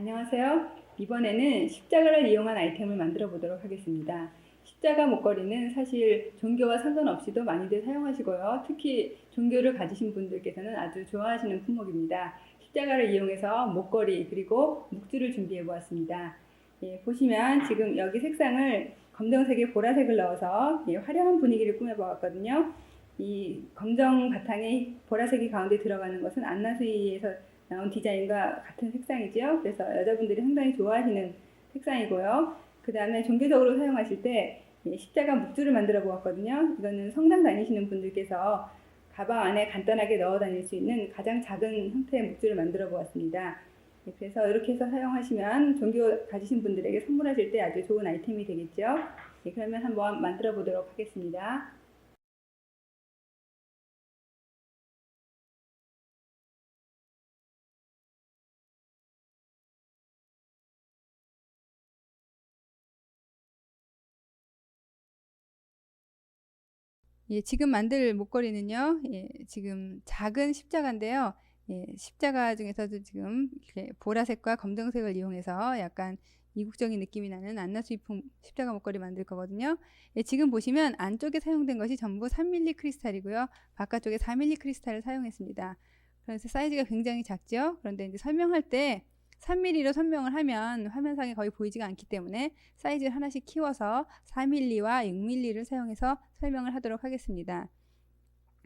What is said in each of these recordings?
안녕하세요. 이번에는 십자가를 이용한 아이템을 만들어 보도록 하겠습니다. 십자가 목걸이는 사실 종교와 상관없이도 많이들 사용하시고요. 특히 종교를 가지신 분들께서는 아주 좋아하시는 품목입니다. 십자가를 이용해서 목걸이 그리고 묵주를 준비해 보았습니다. 보시면 지금 여기 색상을 검정색에 보라색을 넣어서 화려한 분위기를 꾸며 보았거든요. 이 검정 바탕에 보라색이 가운데 들어가는 것은 안나수이에서 나온 디자인과 같은 색상이죠. 그래서 여자분들이 상당히 좋아하시는 색상이고요. 그 다음에 종교적으로 사용하실 때 십자가 묵주를 만들어 보았거든요. 이거는 성당 다니시는 분들께서 가방 안에 간단하게 넣어 다닐 수 있는 가장 작은 형태의 묵주를 만들어 보았습니다. 그래서 이렇게 해서 사용하시면 종교 가지신 분들에게 선물하실 때 아주 좋은 아이템이 되겠죠. 그러면 한번 만들어 보도록 하겠습니다. 지금 만들 목걸이는요, 지금 작은 십자가인데요. 십자가 중에서도 지금 이렇게 보라색과 검정색을 이용해서 약간 이국적인 느낌이 나는 안나수이품 십자가 목걸이 만들 거거든요. 지금 보시면 안쪽에 사용된 것이 전부 3mm 크리스탈이고요. 바깥쪽에 4mm 크리스탈을 사용했습니다. 그래서 사이즈가 굉장히 작죠. 그런데 이제 설명할 때 3mm로 설명을 하면 화면상에 거의 보이지가 않기 때문에 사이즈를 하나씩 키워서 4mm와 6mm를 사용해서 설명을 하도록 하겠습니다.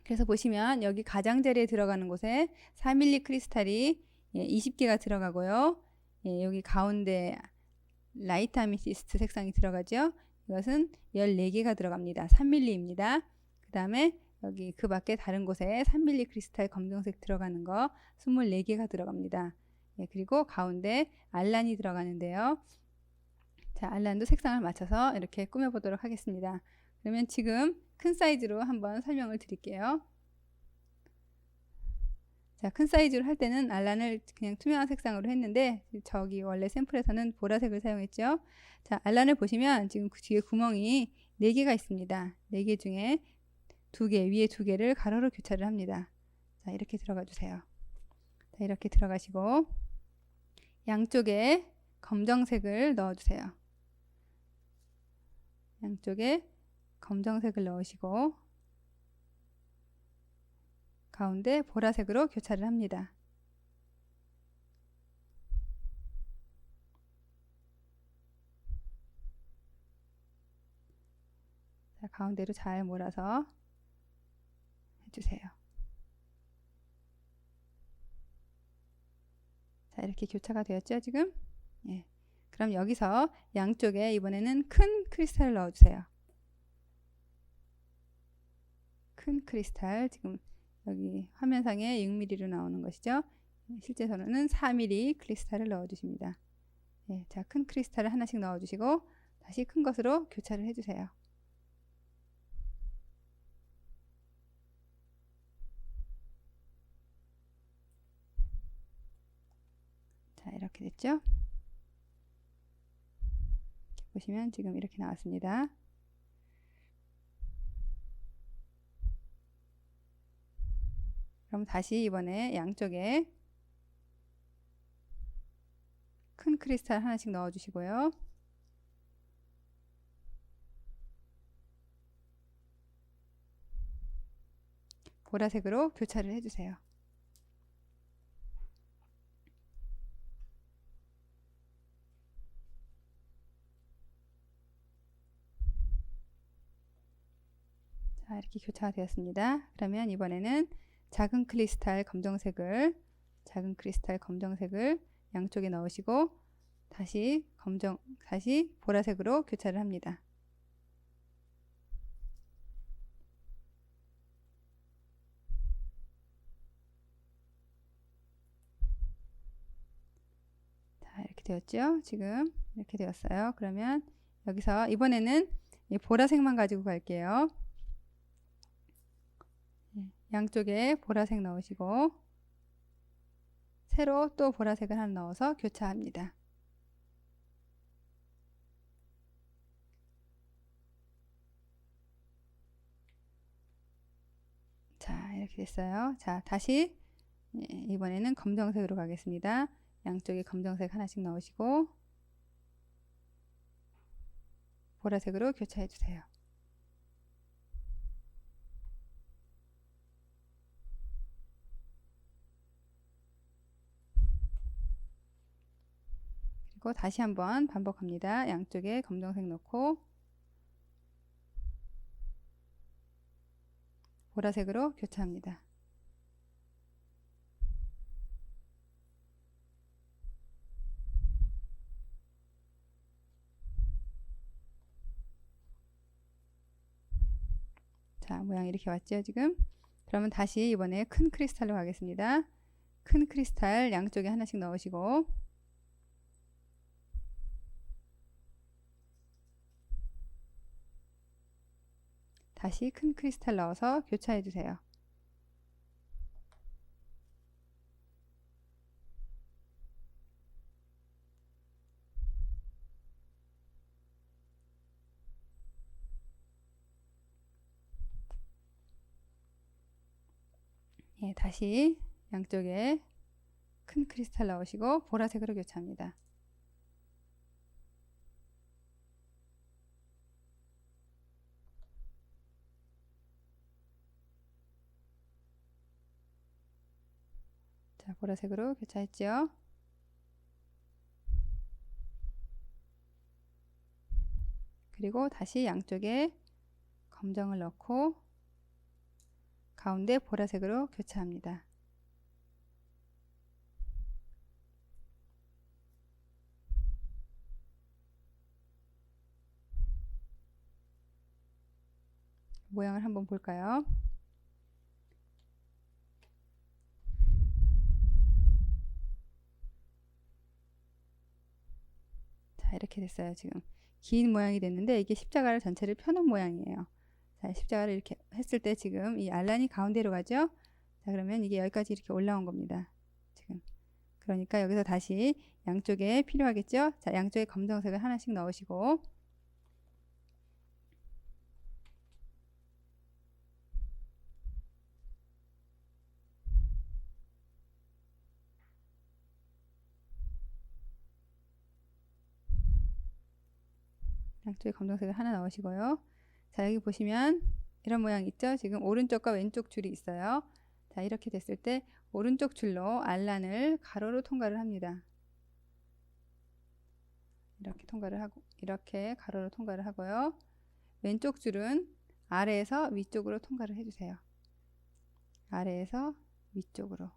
그래서 보시면 여기 가장자리에 들어가는 곳에 4mm 크리스탈이 20개가 들어가고요. 여기 가운데 라이트 아미시스트 색상이 들어가죠. 이것은 14개가 들어갑니다. 3mm입니다. 그 다음에 여기 그 밖에 다른 곳에 3mm 크리스탈 검정색 들어가는 거 24개가 들어갑니다. 그리고 가운데 알란이 들어가는데요. 자, 알란도 색상을 맞춰서 이렇게 꾸며보도록 하겠습니다. 그러면 지금 큰 사이즈로 한번 설명을 드릴게요. 자, 큰 사이즈로 할 때는 알란을 그냥 투명한 색상으로 했는데 저기 원래 샘플에서는 보라색을 사용했죠. 자, 알란을 보시면 지금 그 뒤에 구멍이 4개가 있습니다. 4개 중에 2개, 위에 2개를 가로로 교차를 합니다. 자, 이렇게 들어가 주세요. 자, 이렇게 들어가시고 양쪽에 검정색을 넣어 주세요. 양쪽에 검정색을 넣으시고 가운데 보라색으로 교차를 합니다. 자, 가운데로 잘 몰아서 해주세요. 자, 이렇게 교차가 되었죠, 지금? 예. 그럼 여기서 양쪽에 이번에는 큰 크리스탈을 넣어주세요. 큰 크리스탈, 지금 여기 화면상에 6mm로 나오는 것이죠. 실제로는 4mm 크리스탈을 넣어주십니다. 예, 자, 큰 크리스탈을 하나씩 넣어주시고 다시 큰 것으로 교차를 해주세요. 자, 이렇게 됐죠? 보시면 지금 이렇게 나왔습니다. 그럼 다시 이번에 양쪽에 큰 크리스탈 하나씩 넣어 주시고요. 보라색으로 교차를 해주세요. 자, 이렇게 교차가 되었습니다. 그러면 이번에는 작은 크리스탈 검정색을 양쪽에 넣으시고 다시 보라색으로 교차를 합니다. 자, 이렇게 되었죠? 지금 이렇게 되었어요. 그러면 여기서 이번에는 이 보라색만 가지고 갈게요. 양쪽에 보라색 넣으시고 새로 또 보라색을 하나 넣어서 교차합니다. 자, 이렇게 됐어요. 자, 다시 이번에는 검정색으로 가겠습니다. 양쪽에 검정색 하나씩 넣으시고 보라색으로 교차해 주세요. 그리고 다시 한번 반복합니다. 양쪽에 검정색 넣고 보라색으로 교차합니다. 자, 모양이 이렇게 왔죠, 지금? 그러면 다시 이번에 큰 크리스탈로 가겠습니다. 큰 크리스탈 양쪽에 하나씩 넣으시고 다시 큰 크리스탈 넣어서 교차해 주세요. 예, 다시 양쪽에 큰 크리스탈 넣으시고 보라색으로 교차합니다. 자, 보라색으로 교차했죠. 그리고 다시 양쪽에 검정을 넣고 가운데 보라색으로 교차합니다. 모양을 한번 볼까요? 자, 이렇게 됐어요. 지금 긴 모양이 됐는데 이게 십자가를 전체를 펴놓은 모양이에요. 자, 십자가를 이렇게 했을 때 지금 이 알란이 가운데로 가죠. 자, 그러면 이게 여기까지 이렇게 올라온 겁니다. 지금 그러니까 여기서 다시 양쪽에 필요하겠죠. 자, 양쪽에 검정색을 하나씩 넣으시고 양쪽에 검정색을 하나 넣으시고요. 자, 여기 보시면 이런 모양 있죠. 지금 오른쪽과 왼쪽 줄이 있어요. 자, 이렇게 됐을 때 오른쪽 줄로 알란을 가로로 통과를 합니다. 이렇게 통과를 하고 이렇게 가로로 통과를 하고요. 왼쪽 줄은 아래에서 위쪽으로 통과를 해주세요. 아래에서 위쪽으로.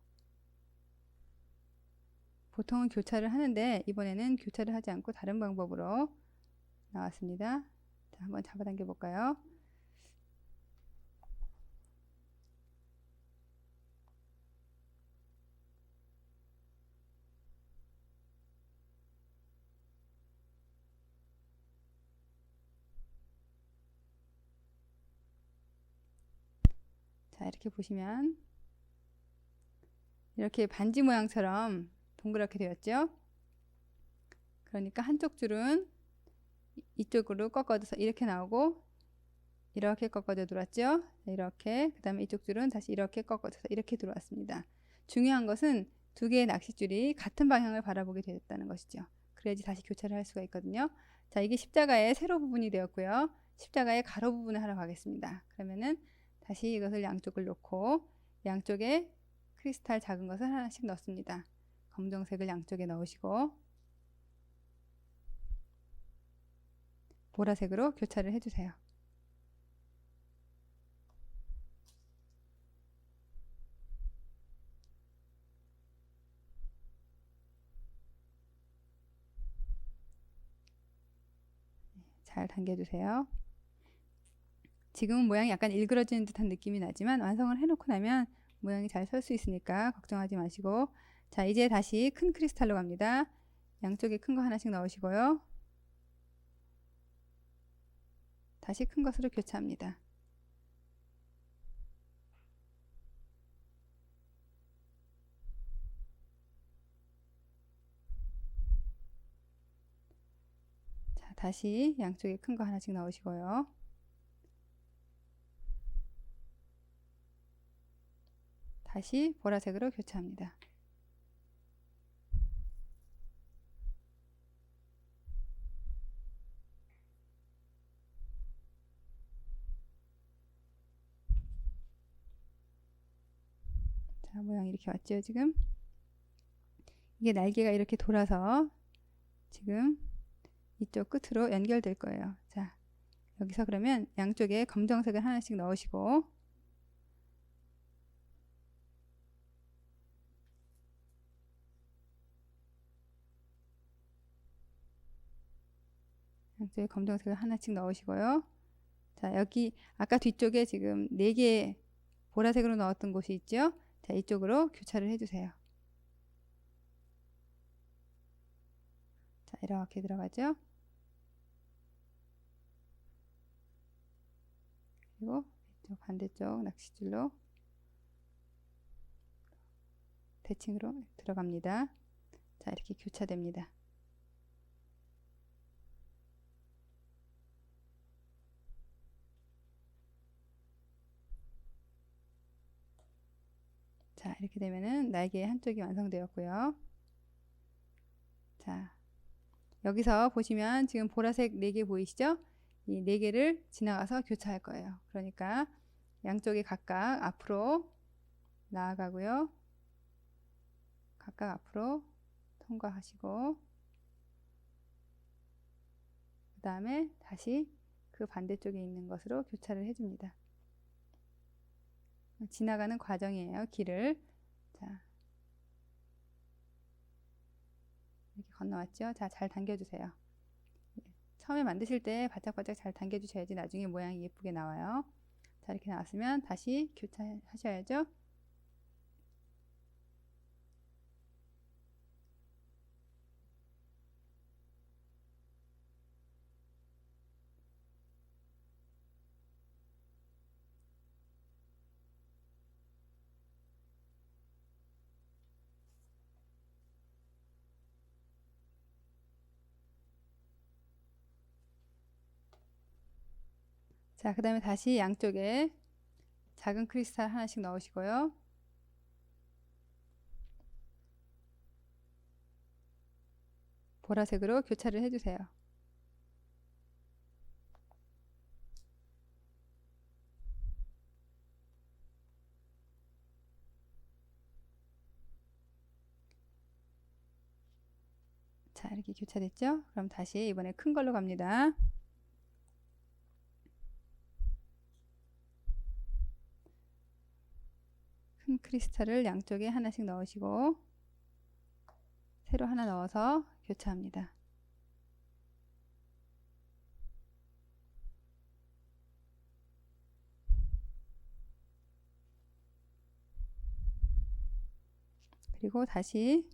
보통은 교차를 하는데 이번에는 교차를 하지 않고 다른 방법으로 나왔습니다. 자, 한번 잡아당겨 볼까요? 자, 이렇게 보시면 이렇게 반지 모양처럼 동그랗게 되었죠. 그러니까 한쪽 줄은 이쪽으로 꺾어져서 이렇게 나오고 이렇게 꺾어져 들어왔죠. 이렇게 그 다음에 이쪽 줄은 다시 이렇게 꺾어져서 이렇게 들어왔습니다. 중요한 것은 두 개의 낚싯줄이 같은 방향을 바라보게 되었다는 것이죠. 그래야지 다시 교차를 할 수가 있거든요. 자, 이게 십자가의 세로 부분이 되었고요. 십자가의 가로 부분을 하러 가겠습니다. 그러면은 다시 이것을 양쪽을 놓고 양쪽에 크리스탈 작은 것을 하나씩 넣습니다. 검정색을 양쪽에 넣으시고 보라색으로 교차를 해주세요. 잘 당겨주세요. 지금은 모양이 약간 일그러지는 듯한 느낌이 나지만 완성을 해놓고 나면 모양이 잘 설 수 있으니까 걱정하지 마시고 자, 이제 다시 큰 크리스탈로 갑니다. 양쪽에 큰 거 하나씩 넣으시고요. 다시 큰 것으로 교차합니다. 자, 다시 양쪽에 큰 거 하나씩 넣으시고요. 다시 보라색으로 교차합니다. 자, 모양이 이렇게 왔죠, 지금. 이게 날개가 이렇게 돌아서 지금 이쪽 끝으로 연결될 거예요. 자, 여기서 그러면 양쪽에 검정색을 하나씩 넣으시고, 양쪽에 검정색을 하나씩 넣으시고요. 자, 여기 아까 뒤쪽에 지금 4개 보라색으로 넣었던 곳이 있죠. 자, 이쪽으로 교차를 해주세요. 자, 이렇게 들어가죠. 그리고 이쪽 반대쪽 낚싯줄로 대칭으로 들어갑니다. 자, 이렇게 교차됩니다. 자, 이렇게 되면은 날개 한쪽이 완성되었고요. 자, 여기서 보시면 지금 보라색 4개 보이시죠? 이 4개를 지나가서 교차할 거예요. 그러니까 양쪽이 각각 앞으로 나아가고요. 각각 앞으로 통과하시고, 그 다음에 다시 그 반대쪽에 있는 것으로 교차를 해줍니다. 지나가는 과정이에요. 길을. 자, 이렇게 건너왔죠. 자, 잘 당겨주세요. 처음에 만드실 때 바짝바짝 잘 당겨주셔야지 나중에 모양이 예쁘게 나와요. 자, 이렇게 나왔으면 다시 교차하셔야죠. 자, 그 다음에 다시 양쪽에 작은 크리스탈 하나씩 넣으시고요. 보라색으로 교차를 해주세요. 자, 이렇게 교차됐죠? 그럼 다시 이번에 큰 걸로 갑니다. 큰 크리스탈을 양쪽에 하나씩 넣으시고 새로 하나 넣어서 교차합니다. 그리고 다시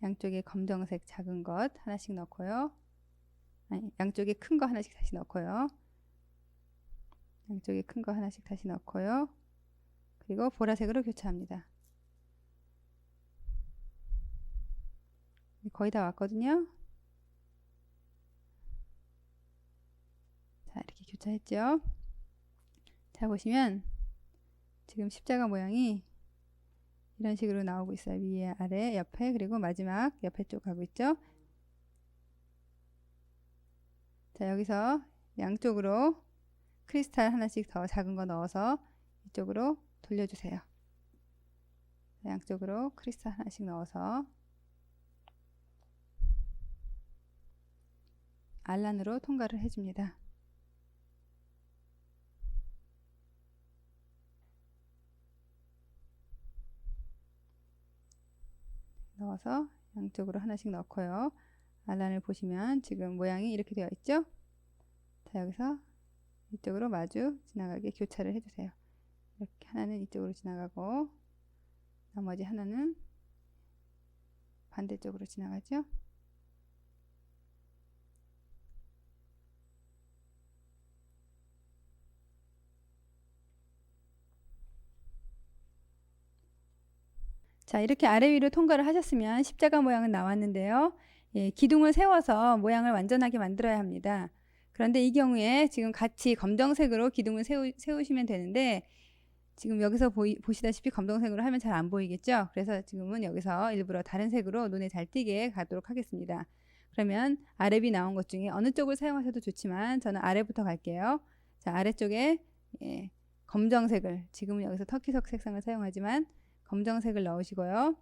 양쪽에 검정색 작은 것 하나씩 넣고요. 아니, 양쪽에 큰 거 하나씩 다시 넣고요. 양쪽에 큰 거 하나씩 다시 넣고요. 그리고 보라색으로 교차합니다. 거의 다 왔거든요. 자, 이렇게 교차했죠. 자, 보시면 지금 십자가 모양이 이런 식으로 나오고 있어요. 위에, 아래, 옆에, 그리고 마지막 옆에 쪽 가고 있죠. 자, 여기서 양쪽으로 크리스탈 하나씩 더 작은 거 넣어서 이쪽으로 돌려주세요. 양쪽으로 크리스탈 하나씩 넣어서 알란으로 통과를 해줍니다. 넣어서 양쪽으로 하나씩 넣고요. 알란을 보시면 지금 모양이 이렇게 되어 있죠. 자, 여기서 이쪽으로 마주 지나가게 교차를 해주세요. 이렇게 하나는 이쪽으로 지나가고 나머지 하나는 반대쪽으로 지나가죠. 자, 이렇게 아래 위로 통과를 하셨으면 십자가 모양은 나왔는데요. 예, 기둥을 세워서 모양을 완전하게 만들어야 합니다. 그런데 이 경우에 지금 같이 검정색으로 기둥을 세우시면 되는데 지금 여기서 보시다시피 검정색으로 하면 잘 안 보이겠죠? 그래서 지금은 여기서 일부러 다른 색으로 눈에 잘 띄게 가도록 하겠습니다. 그러면 아래비 나온 것 중에 어느 쪽을 사용하셔도 좋지만 저는 아래부터 갈게요. 자, 아래쪽에 검정색을 지금은 여기서 터키석 색상을 사용하지만 검정색을 넣으시고요.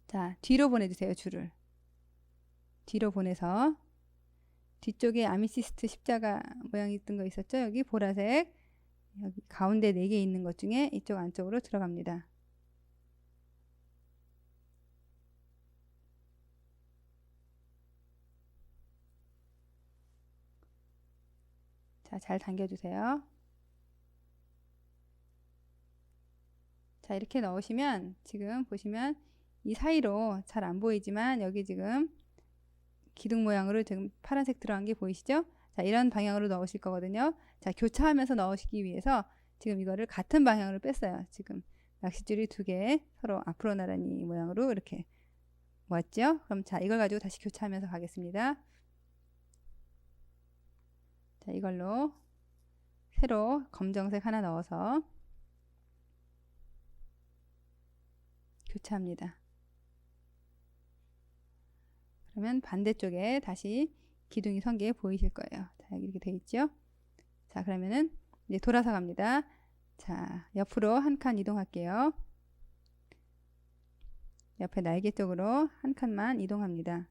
자, 뒤로 보내주세요. 줄을 뒤로 보내서 뒤쪽에 아미시스트 십자가 모양이 있던 거 있었죠? 여기 보라색, 여기 가운데 4개 있는 것 중에 이쪽 안쪽으로 들어갑니다. 자, 잘 당겨주세요. 자, 이렇게 넣으시면 지금 보시면 이 사이로 잘 안 보이지만 여기 지금 기둥 모양으로 지금 파란색 들어간 게 보이시죠? 자, 이런 방향으로 넣으실 거거든요. 자, 교차하면서 넣으시기 위해서 지금 이거를 같은 방향으로 뺐어요. 지금 낚싯줄이 2개 서로 앞으로 나란히 모양으로 이렇게 모았죠? 그럼 자, 이걸 가지고 다시 교차하면서 가겠습니다. 자, 이걸로 새로 검정색 하나 넣어서 교차합니다. 그러면 반대쪽에 다시 기둥이 선 게 보이실 거예요. 자, 여기 이렇게 돼 있죠? 자, 그러면은 이제 돌아서 갑니다. 자, 옆으로 한 칸 이동할게요. 옆에 날개 쪽으로 한 칸만 이동합니다.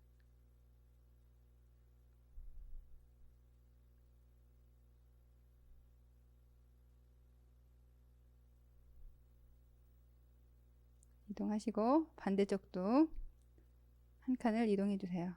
이동하시고 반대쪽도 한 칸을 이동해 주세요.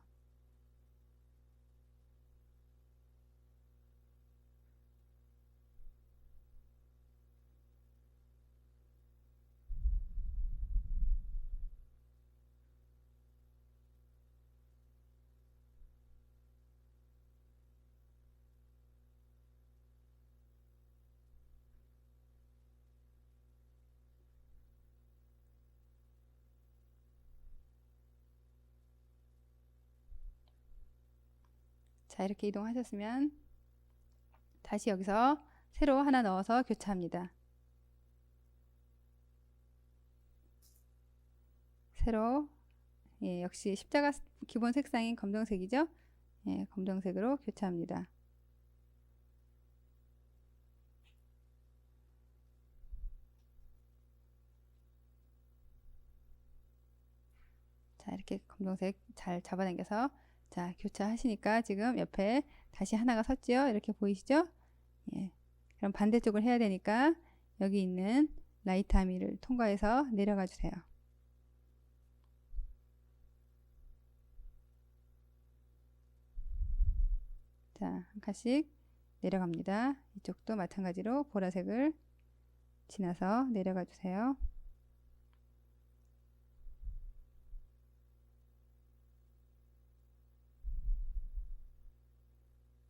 자, 이렇게 이동하셨으면 다시 여기서 새로 하나 넣어서 교차합니다. 새로, 예, 역시 십자가 기본 색상인 검정색이죠? 예, 검정색으로 교차합니다. 자, 이렇게 검정색 잘 잡아당겨서 자, 교차하시니까 지금 옆에 다시 하나가 섰죠? 이렇게 보이시죠? 예. 그럼 반대쪽을 해야 되니까 여기 있는 라이트 아미를 통과해서 내려가 주세요. 자, 한 칸씩 내려갑니다. 이쪽도 마찬가지로 보라색을 지나서 내려가 주세요.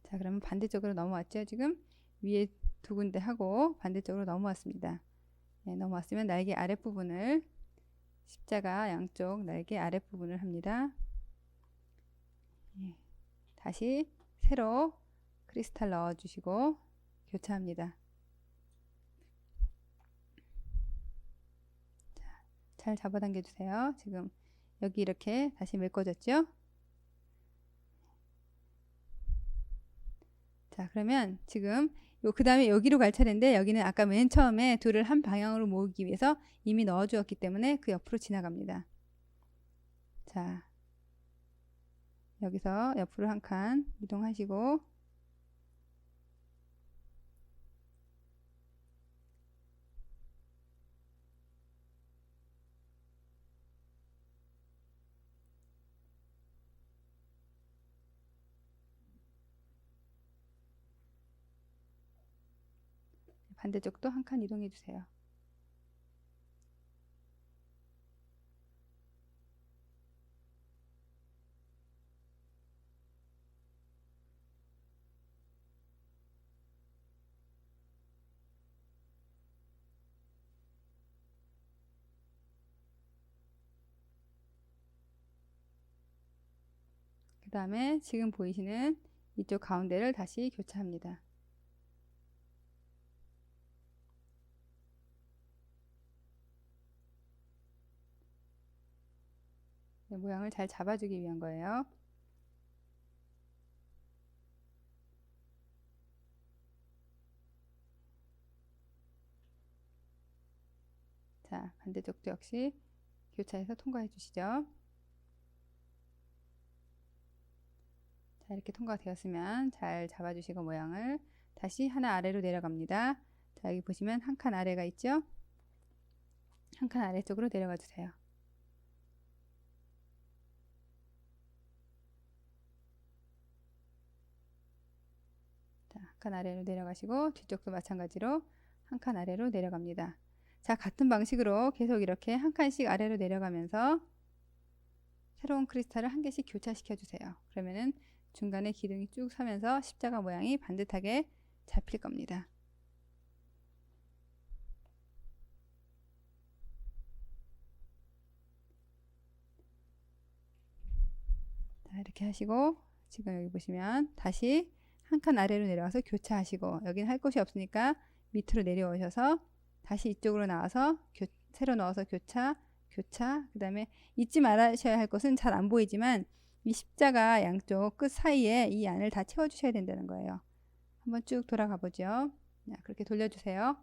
자, 그러면 반대쪽으로 넘어왔죠? 지금 위에 2군데 하고 반대쪽으로 넘어왔습니다. 네, 넘어왔으면 날개 아랫부분을 십자가 양쪽 날개 아랫부분을 합니다. 예, 다시 새로 크리스탈 넣어주시고 교차합니다. 자, 잘 잡아당겨 주세요. 지금 여기 이렇게 다시 메꿔졌죠? 자, 그러면 지금 그 다음에 여기로 갈 차례인데 여기는 아까 맨 처음에 둘을 한 방향으로 모으기 위해서 이미 넣어 주었기 때문에 그 옆으로 지나갑니다. 자, 여기서 옆으로 한 칸 이동하시고 반대쪽도 한 칸 이동해 주세요. 그 다음에 지금 보이시는 이쪽 가운데를 다시 교차합니다. 네, 모양을 잘 잡아주기 위한 거예요. 자, 반대쪽도 역시 교차해서 통과해 주시죠. 자, 이렇게 통과되었으면 잘 잡아주시고 모양을 다시 하나 아래로 내려갑니다. 자, 여기 보시면 한 칸 아래가 있죠? 한 칸 아래쪽으로 내려가 주세요. 자, 한 칸 아래로 내려가시고 뒤쪽도 마찬가지로 한 칸 아래로 내려갑니다. 자, 같은 방식으로 계속 이렇게 한 칸씩 아래로 내려가면서 새로운 크리스탈을 한 개씩 교차시켜 주세요. 그러면은 중간에 기둥이 쭉 서면서 십자가 모양이 반듯하게 잡힐 겁니다. 자, 이렇게 하시고 지금 여기 보시면 다시 한 칸 아래로 내려와서 교차하시고, 여기는 할 곳이 없으니까 밑으로 내려오셔서 다시 이쪽으로 나와서 새로 넣어서 교차, 그 다음에 잊지 말아셔야 할 것은 잘 안 보이지만 이 십자가 양쪽 끝 사이에 이 안을 다 채워주셔야 된다는 거예요. 한번 쭉 돌아가 보죠. 자, 그렇게 돌려주세요.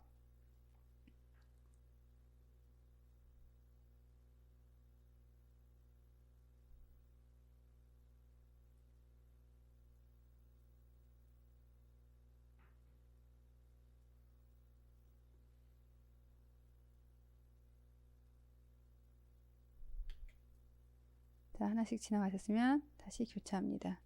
자, 하나씩 지나가셨으면 다시 교차합니다.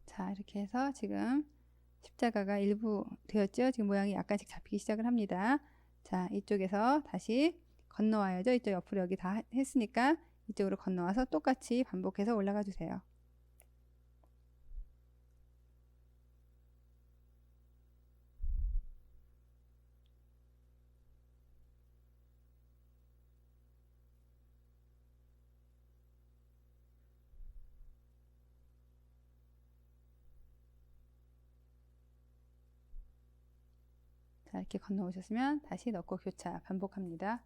자, 이렇게 해서 지금 십자가가 일부 되었죠. 지금 모양이 약간씩 잡히기 시작을 합니다. 자, 이쪽에서 다시 건너와야죠. 이쪽 옆으로 여기 다 했으니까 이쪽으로 건너와서 똑같이 반복해서 올라가 주세요. 자, 이렇게 건너오셨으면 다시 넣고 교차 반복합니다.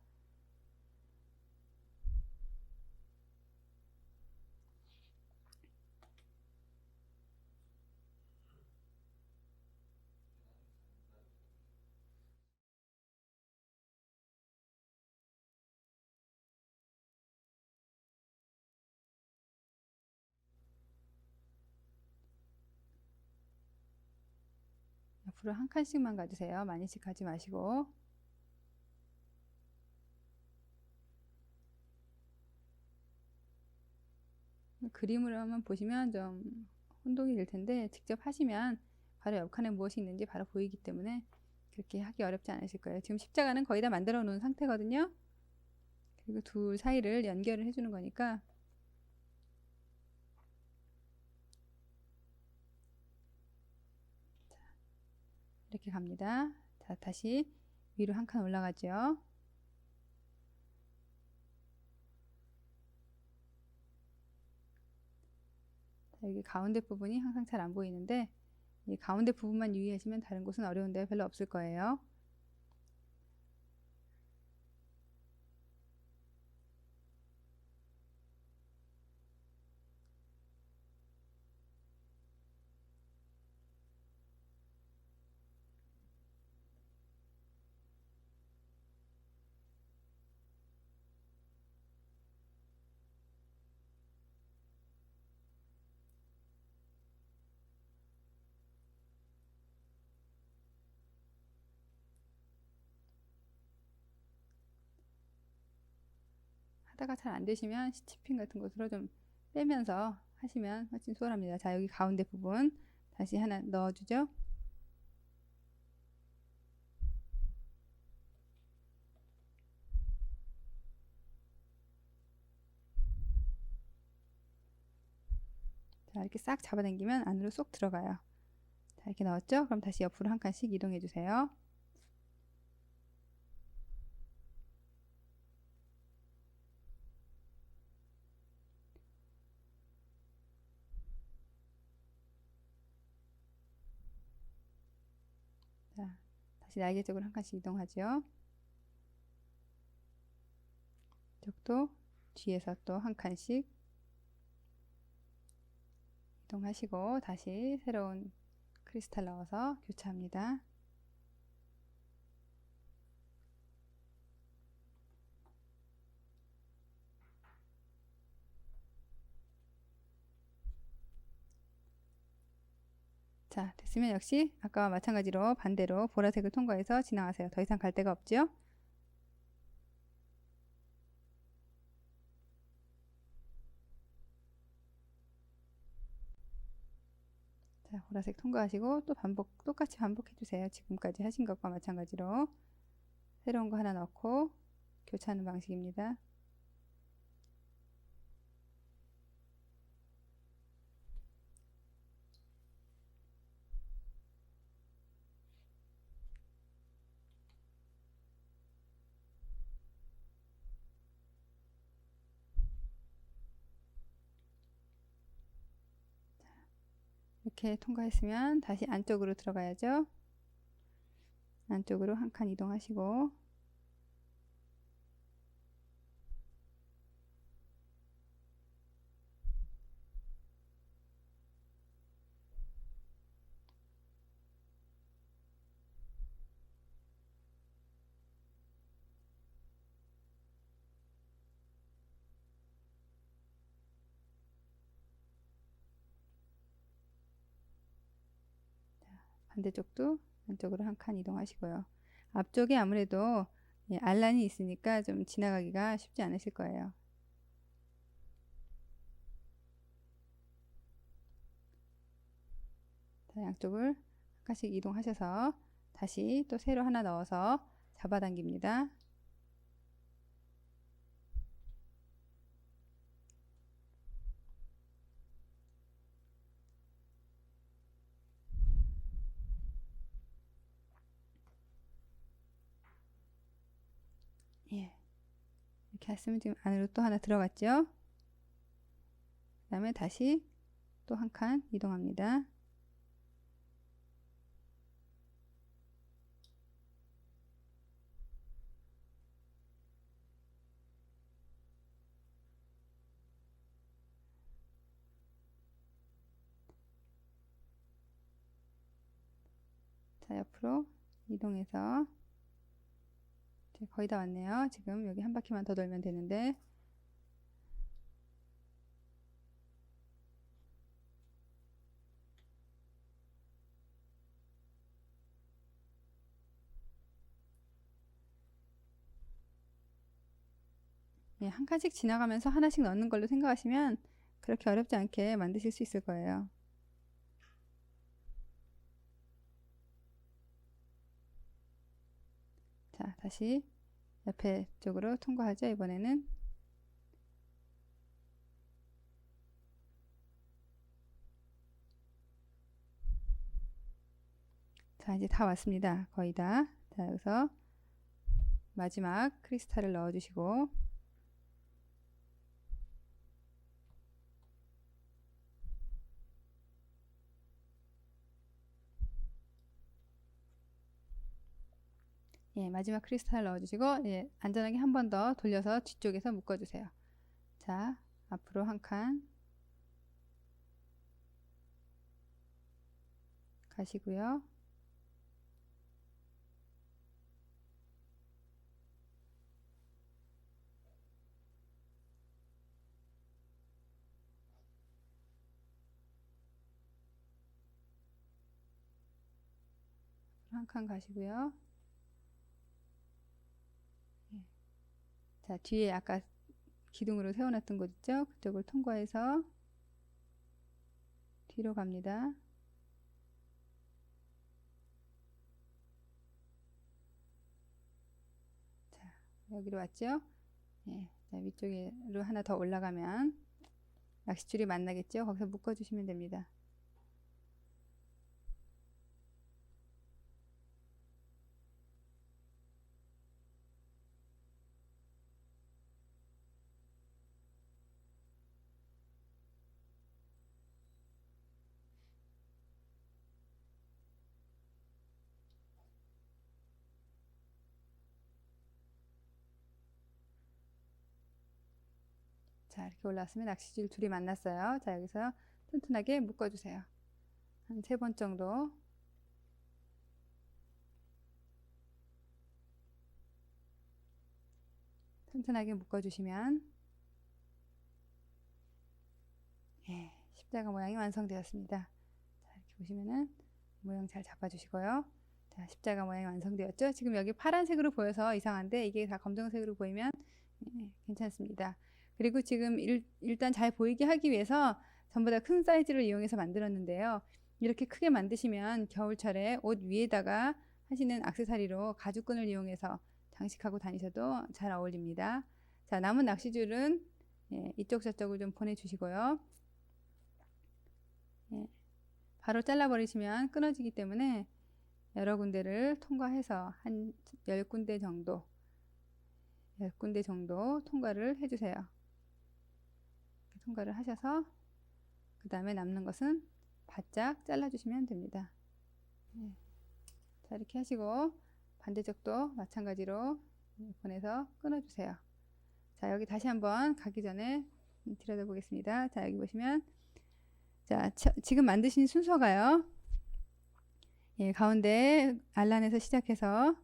옆으로 한 칸씩만 가주세요. 많이씩 가지 마시고. 그림으로 한번 보시면 좀 혼동이 될 텐데 직접 하시면 바로 옆칸에 무엇이 있는지 바로 보이기 때문에 그렇게 하기 어렵지 않으실 거예요. 지금 십자가는 거의 다 만들어 놓은 상태거든요. 그리고 둘 사이를 연결을 해주는 거니까. 자, 이렇게 갑니다. 자, 다시 위로 한 칸 올라가죠. 자, 여기 가운데 부분이 항상 잘 안 보이는데 이 가운데 부분만 유의하시면 다른 곳은 어려운 데가 별로 없을 거예요. 하다가 잘 안 되시면 시치핀 같은 곳으로 좀 빼면서 하시면 훨씬 수월합니다. 자, 여기 가운데 부분 다시 하나 넣어주죠. 자, 이렇게 싹 잡아당기면 안으로 쏙 들어가요. 자, 이렇게 넣었죠? 그럼 다시 옆으로 한 칸씩 이동해 주세요. 자, 다시 날개 쪽으로 한 칸씩 이동하죠. 이쪽도 뒤에서 또 한 칸씩 이동하시고 다시 새로운 크리스탈 넣어서 교차합니다. 자, 됐으면 역시 아까와 마찬가지로 반대로 보라색을 통과해서 지나가세요. 더 이상 갈 데가 없죠? 자, 보라색 통과하시고 또 똑같이 반복해 주세요. 지금까지 하신 것과 마찬가지로 새로운 거 하나 넣고 교차하는 방식입니다. 이렇게 통과했으면 다시 안쪽으로 들어가야죠. 안쪽으로 한 칸 이동하시고 반대쪽도 안쪽으로 한 칸 이동하시고요. 앞쪽에 아무래도 알란이 있으니까 좀 지나가기가 쉽지 않으실 거예요. 자, 양쪽을 한 칸씩 이동하셔서 다시 또 세로 하나 넣어서 잡아당깁니다. 예, 이렇게 했으면 지금 안으로 또 하나 들어갔죠. 그 다음에 다시 또 한 칸 이동합니다. 자, 옆으로 이동해서 이제 거의 다 왔네요. 지금 여기 한 바퀴만 더 돌면 되는데 예, 한 칸씩 지나가면서 하나씩 넣는 걸로 생각하시면 그렇게 어렵지 않게 만드실 수 있을 거예요. 자, 다시 옆에 쪽으로 통과하죠. 이번에는 자, 이제 다 왔습니다. 거의 다. 자, 여기서 마지막 크리스탈을 넣어주시고 예, 마지막 크리스탈 넣어주시고 예, 안전하게 한 번 더 돌려서 뒤쪽에서 묶어주세요. 자, 앞으로 한 칸 가시고요. 한 칸 가시고요. 예. 자, 뒤에 아까 기둥으로 세워놨던 곳 있죠? 그쪽을 통과해서 뒤로 갑니다. 자, 여기로 왔죠? 예, 자, 위쪽으로 하나 더 올라가면 낚싯줄이 만나겠죠? 거기서 묶어주시면 됩니다. 자, 이렇게 올라왔으면 낚시줄 둘이 만났어요. 자, 여기서 튼튼하게 묶어주세요. 한 3번 정도. 튼튼하게 묶어주시면 예, 십자가 모양이 완성되었습니다. 자, 이렇게 보시면은 모양 잘 잡아주시고요. 자, 십자가 모양이 완성되었죠? 지금 여기 파란색으로 보여서 이상한데 이게 다 검정색으로 보이면 괜찮습니다. 그리고 지금 일단 잘 보이게 하기 위해서 전부 다 큰 사이즈를 이용해서 만들었는데요. 이렇게 크게 만드시면 겨울철에 옷 위에다가 하시는 액세서리로 가죽끈을 이용해서 장식하고 다니셔도 잘 어울립니다. 자, 남은 낚시줄은 이쪽 저쪽을 좀 보내주시고요. 바로 잘라버리시면 끊어지기 때문에 여러 군데를 통과해서 한 10군데 정도 10군데 정도 통과를 해주세요. 통과를 하셔서 그 다음에 남는 것은 바짝 잘라주시면 됩니다. 자, 이렇게 하시고 반대쪽도 마찬가지로 보내서 끊어주세요. 자, 여기 다시 한번 가기 전에 들여다보겠습니다. 자, 여기 보시면 자, 지금 만드신 순서가요. 예, 가운데 알란에서 시작해서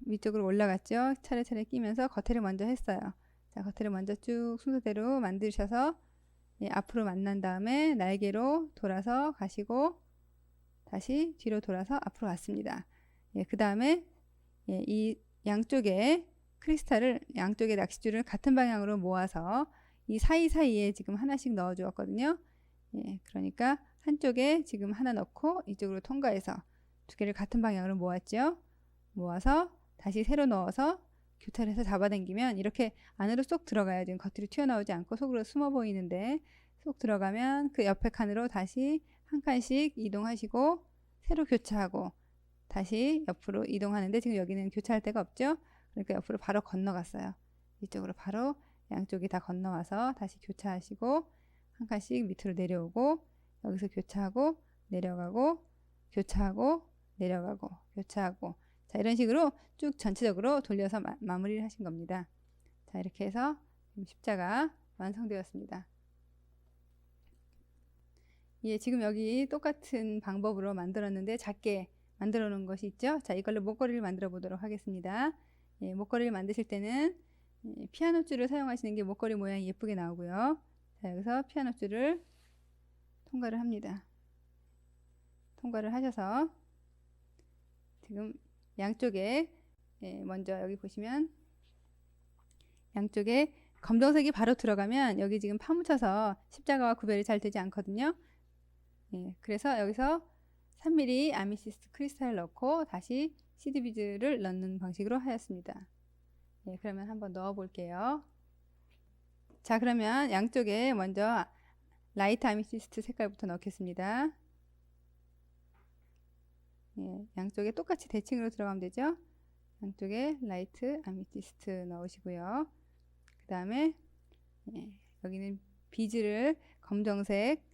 위쪽으로 올라갔죠. 차례차례 끼면서 겉에를 먼저 했어요. 자, 겉에를 먼저 쭉 순서대로 만드셔서 앞으로 만난 다음에 날개로 돌아서 가시고 다시 뒤로 돌아서 앞으로 왔습니다. 그 다음에 이 양쪽에 크리스탈을 양쪽에 낚시줄을 같은 방향으로 모아서 이 사이사이에 지금 하나씩 넣어 주었거든요. 그러니까 한쪽에 지금 하나 넣고 이쪽으로 통과해서 두 개를 같은 방향으로 모았죠. 모아서 다시 새로 넣어서 교차해서 잡아당기면 이렇게 안으로 쏙 들어가요. 지금 겉으로 튀어나오지 않고 속으로 숨어 보이는데 쏙 들어가면 그 옆에 칸으로 다시 한 칸씩 이동하시고 새로 교차하고 다시 옆으로 이동하는데 지금 여기는 교차할 데가 없죠. 그러니까 옆으로 바로 건너갔어요. 이쪽으로 바로 양쪽이 다 건너와서 다시 교차하시고 한 칸씩 밑으로 내려오고 여기서 교차하고 내려가고 교차하고 내려가고 교차하고 자, 이런 식으로 쭉 전체적으로 돌려서 마무리를 하신 겁니다. 자, 이렇게 해서 십자가 완성되었습니다. 예, 지금 여기 똑같은 방법으로 만들었는데 작게 만들어 놓은 것이 있죠. 자, 이걸로 목걸이를 만들어 보도록 하겠습니다. 예, 목걸이를 만드실 때는 피아노 줄을 사용하시는 게 목걸이 모양이 예쁘게 나오고요. 자, 여기서 피아노 줄을 통과를 합니다. 통과를 하셔서 지금 양쪽에 먼저 여기 보시면 양쪽에 검정색이 바로 들어가면 여기 지금 파묻혀서 십자가와 구별이 잘 되지 않거든요. 그래서 여기서 3mm 아미시스트 크리스탈을 넣고 다시 시드 비즈를 넣는 방식으로 하였습니다. 그러면 한번 넣어 볼게요. 자, 그러면 양쪽에 먼저 라이트 아미시스트 색깔부터 넣겠습니다. 양쪽에 똑같이 대칭으로 들어가면 되죠. 양쪽에 라이트 아미시스트 넣으시고요. 그 다음에 여기는 비즈를 검정색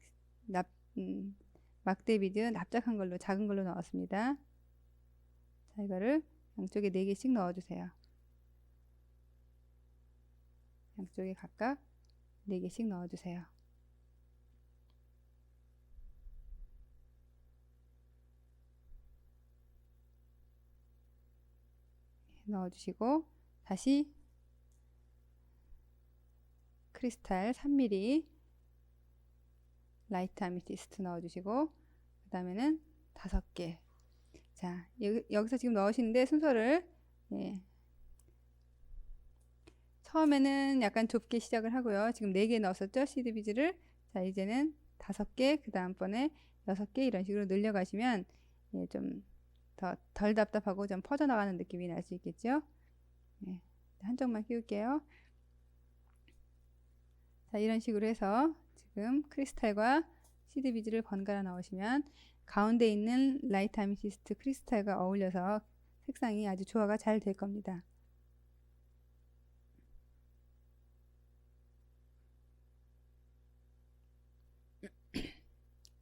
막대 비즈 납작한 걸로 작은 걸로 넣었습니다. 자, 이거를 양쪽에 4개씩 넣어주세요. 양쪽에 각각 4개씩 넣어주세요. 넣어주시고 다시 크리스탈 3mm 라이트 아미시스트 넣어주시고 그 다음에는 5개. 자, 여기서 지금 넣으시는데 순서를 처음에는 약간 좁게 시작을 하고요. 지금 4개 넣었었죠, 시드 비즈를. 자, 이제는 5개, 그 다음번에 6개 이런 식으로 늘려가시면 좀 덜 답답하고 좀 퍼져나가는 느낌이 날 수 있겠죠. 한쪽만 끼울게요. 자, 이런 식으로 해서 지금 크리스탈과 시드 비즈를 번갈아 넣으시면 가운데 있는 라이트 아미시스트 크리스탈과 어울려서 색상이 아주 조화가 잘 될 겁니다.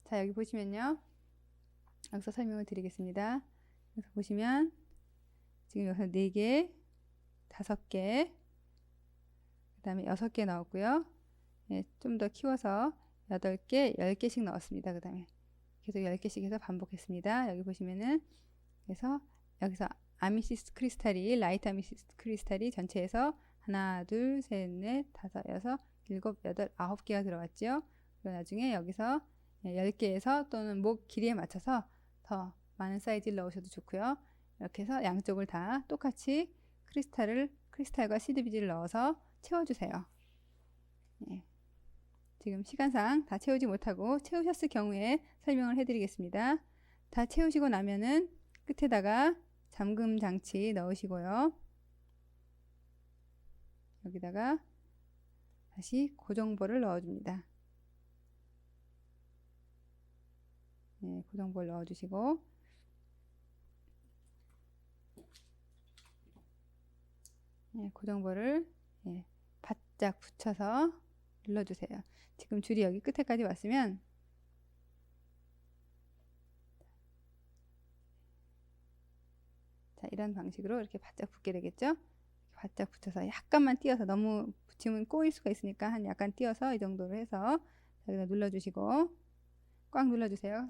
자, 여기 보시면요. 여기서 설명을 드리겠습니다. 여기서 보시면 지금 여기서 4개, 5개, 그 다음에 6개 넣었고요. 좀 더 키워서 8개, 10개씩 넣었습니다. 그 다음에 계속 10개씩 해서 반복했습니다. 여기 보시면은 그래서 여기서 아미시스트 크리스탈이 라이트 아미시스트 크리스탈이 전체에서 하나, 둘, 셋, 넷, 다섯, 여섯, 일곱, 여덟, 9개가 들어갔죠. 그리고 나중에 여기서 10개에서 또는 목 길이에 맞춰서 더 많은 사이즈를 넣으셔도 좋고요. 이렇게 해서 양쪽을 다 똑같이 크리스탈과 시드 비즈를 넣어서 채워주세요. 지금 시간상 다 채우지 못하고 채우셨을 경우에 설명을 해드리겠습니다. 다 채우시고 나면은 끝에다가 잠금 장치 넣으시고요. 여기다가 다시 고정볼을 넣어줍니다. 고정볼 넣어주시고 고정볼을 바짝 붙여서 눌러주세요. 지금 줄이 여기 끝에까지 왔으면 자, 이런 방식으로 이렇게 바짝 붙게 되겠죠. 바짝 붙여서 약간만 띄어서 너무 붙이면 꼬일 수가 있으니까 한 약간 띄어서 이 정도로 해서 여기다 눌러주시고 꽉 눌러주세요.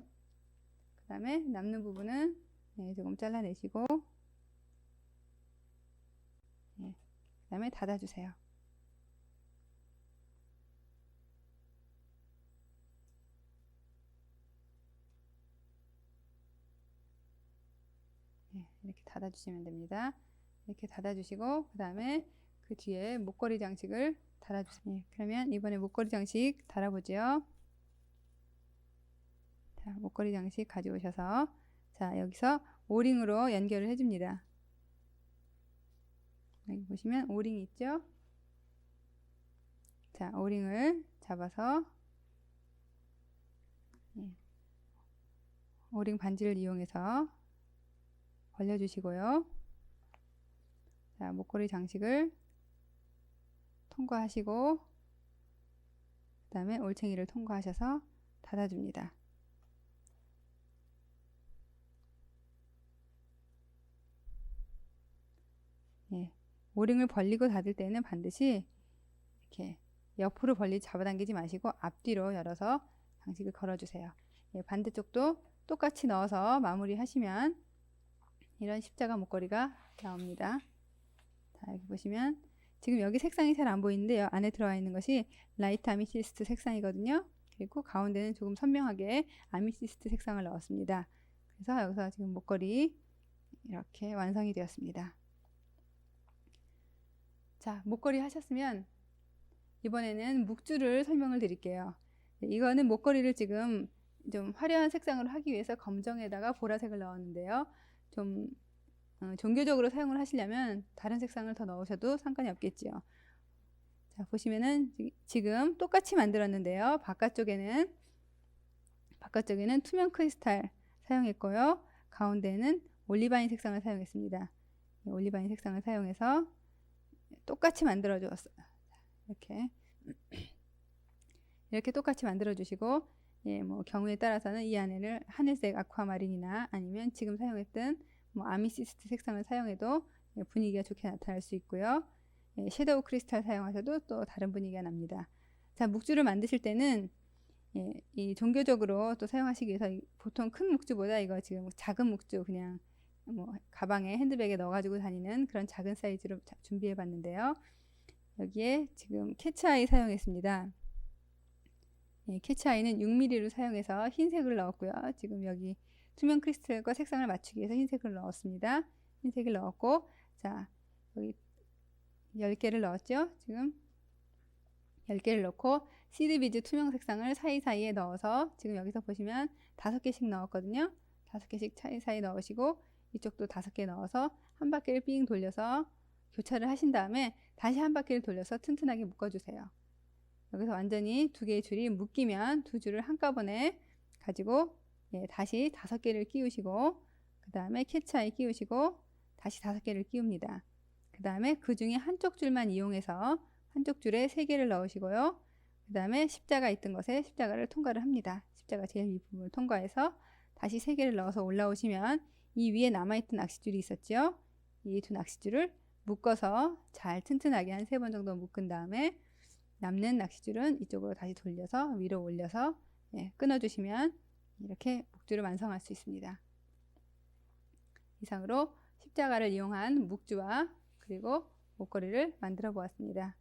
그 다음에 남는 부분은 조금 잘라내시고 그 다음에 닫아주세요. 이렇게 닫아주시면 됩니다. 이렇게 닫아주시고 그 다음에 그 뒤에 목걸이 장식을 달아주세요. 그러면 이번에 목걸이 장식 달아보죠. 자, 목걸이 장식 가져오셔서 자, 여기서 오링으로 연결을 해줍니다. 여기 보시면 오링이 있죠. 자, 오링을 잡아서 오링 반지를 이용해서 벌려주시고요. 자, 목걸이 장식을 통과하시고 그 다음에 올챙이를 통과하셔서 닫아줍니다. 오링을 벌리고 닫을 때는 반드시 이렇게 옆으로 잡아당기지 마시고 앞뒤로 열어서 장식을 걸어주세요. 반대쪽도 똑같이 넣어서 마무리 하시면 이런 십자가 목걸이가 나옵니다. 자, 여기 보시면 지금 여기 색상이 잘 안 보이는데요. 안에 들어와 있는 것이 라이트 아미시스트 색상이거든요. 그리고 가운데는 조금 선명하게 아미시스트 색상을 넣었습니다. 그래서 여기서 지금 목걸이 이렇게 완성이 되었습니다. 자, 목걸이 하셨으면 이번에는 묵주를 설명을 드릴게요. 이거는 목걸이를 지금 좀 화려한 색상으로 하기 위해서 검정에다가 보라색을 넣었는데요. 좀 종교적으로 사용을 하시려면 다른 색상을 더 넣으셔도 상관이 없겠지요. 자, 보시면은 지금 똑같이 만들었는데요. 바깥쪽에는 투명 크리스탈 사용했고요. 가운데는 올리바인 색상을 사용했습니다. 올리바인 색상을 사용해서 똑같이 만들어 주었어요. 이렇게 똑같이 만들어 주시고 뭐 경우에 따라서는 이 안에는 하늘색 아쿠아마린이나 아니면 지금 사용했던 뭐 아미시스트 색상을 사용해도 분위기가 좋게 나타날 수 있고요. 섀도우 크리스탈 사용하셔도 또 다른 분위기가 납니다. 자, 묵주를 만드실 때는 이 종교적으로 또 사용하시기 위해서 보통 큰 묵주보다 이거 지금 작은 묵주 그냥 뭐 가방에 핸드백에 넣어가지고 다니는 그런 작은 사이즈로 준비해 봤는데요. 여기에 지금 캐치아이 사용했습니다. 캐치아이는 6mm로 사용해서 흰색을 넣었고요. 지금 여기 투명 크리스탈과 색상을 맞추기 위해서 흰색을 넣었습니다. 흰색을 넣었고 자, 여기 10개를 넣었죠. 지금 10개를 넣고 시드 비즈 투명 색상을 사이사이에 넣어서 지금 여기서 보시면 5개씩 넣었거든요. 5개씩 사이사이 넣으시고 이쪽도 5개 넣어서 한 바퀴를 삥 돌려서 교차를 하신 다음에 다시 한 바퀴를 돌려서 튼튼하게 묶어주세요. 여기서 완전히 2개의 줄이 묶이면 2줄을 한꺼번에 가지고 다시 5개를 끼우시고 그 다음에 캐치아이 끼우시고 다시 5개를 끼웁니다. 그 다음에 그 중에 한쪽 줄만 이용해서 한쪽 줄에 3개를 넣으시고요. 그 다음에 십자가 있던 것에 십자가를 통과를 합니다. 십자가 제일 윗부분을 통과해서 다시 3개를 넣어서 올라오시면 이 위에 남아있던 낚싯줄이 있었죠. 이 2 낚싯줄을 묶어서 잘 튼튼하게 한 3번 정도 묶은 다음에 남는 낚시줄은 이쪽으로 다시 돌려서 위로 올려서 끊어주시면 이렇게 목줄을 완성할 수 있습니다. 이상으로 십자가를 이용한 묵주와 그리고 목걸이를 만들어 보았습니다.